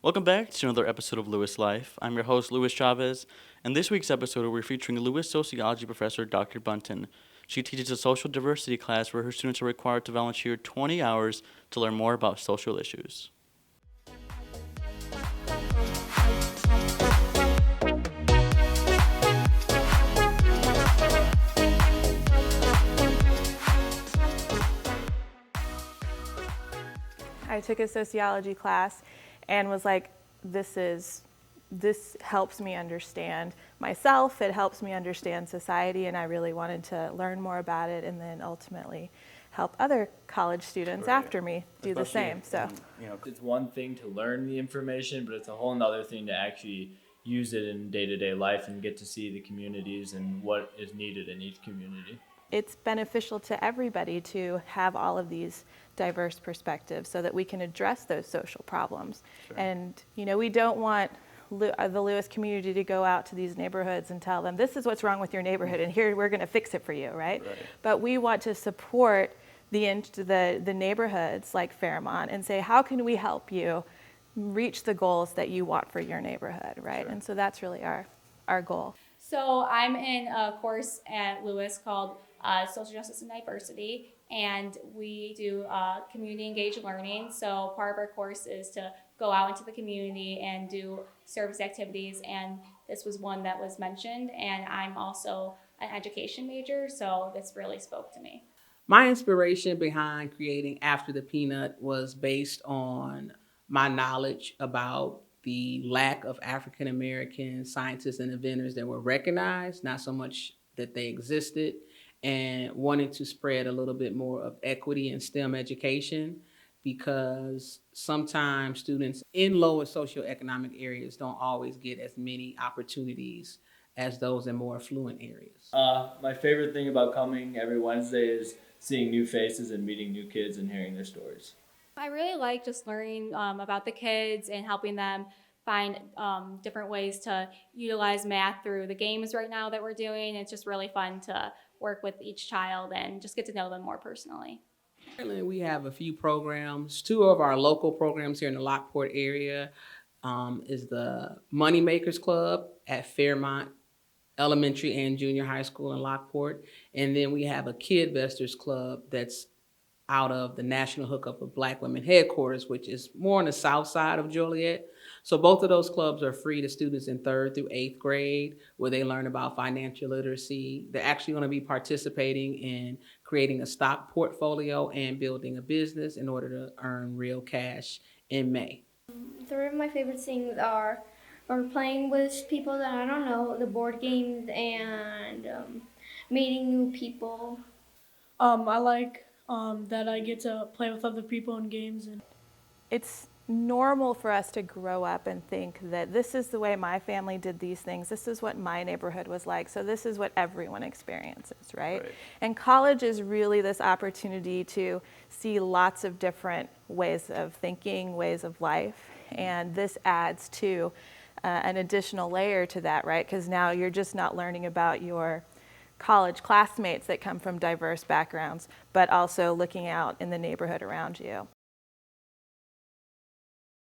Welcome back to another episode of Lewis Life. I'm your host, Lewis Chavez, and this week's episode we're featuring Lewis sociology professor Dr. Bunton. She teaches a social diversity class where her students are required to volunteer 20 hours to learn more about social issues. I took a sociology class and was like, this helps me understand myself, it helps me understand society, and I really wanted to learn more about it and then ultimately help other college students after me do the same. So it's one thing to learn the information, but it's a whole nother thing to actually use it in day-to-day life and get to see the communities and what is needed in each community. it's beneficial to everybody to have all of these diverse perspectives so that we can address those social problems. Sure. And, we don't want the Lewis community to go out to these neighborhoods and tell them, this is what's wrong with your neighborhood, and here we're going to fix it for you, right? But we want to support the neighborhoods like Fairmont and say, how can we help you reach the goals that you want for your neighborhood, right? Sure. And so that's really our goal. So I'm in a course at Lewis called Social Justice and Diversity, and we do community engaged learning. So part of our course is to go out into the community and do service activities, and this was one that was mentioned, and I'm also an education major, so this really spoke to me. My inspiration behind creating After the Peanut was based on my knowledge about the lack of African American scientists and inventors that were recognized, not so much that they existed, and wanting to spread a little bit more of equity in STEM education, because sometimes students in lower socioeconomic areas don't always get as many opportunities as those in more affluent areas. My favorite thing about coming every Wednesday is seeing new faces and meeting new kids and hearing their stories. I really like just learning about the kids and helping them find different ways to utilize math through the games right now that we're doing. It's just really fun to work with each child and just get to know them more personally. Currently, we have a few programs. Two of our local programs here in the Lockport area is the Moneymakers Club at Fairmont Elementary and Junior High School in Lockport. And then we have a Kidvestors Club that's out of the National Hookup of Black Women headquarters, which is more on the south side of Joliet. So both of those clubs are free to students in 3rd through 8th grade, where they learn about financial literacy. They're actually going to be participating in creating a stock portfolio and building a business in order to earn real cash in May. Three of my favorite things are playing with people that I don't know, the board games, and meeting new people. I like that I get to play with other people in games. And It's normal for us to grow up and think that this is the way my family did these things, this is what my neighborhood was like, so this is what everyone experiences, right? And college is really this opportunity to see lots of different ways of thinking, ways of life, and this adds to an additional layer to that, right? Because now you're just not learning about your college classmates that come from diverse backgrounds, but also looking out in the neighborhood around you.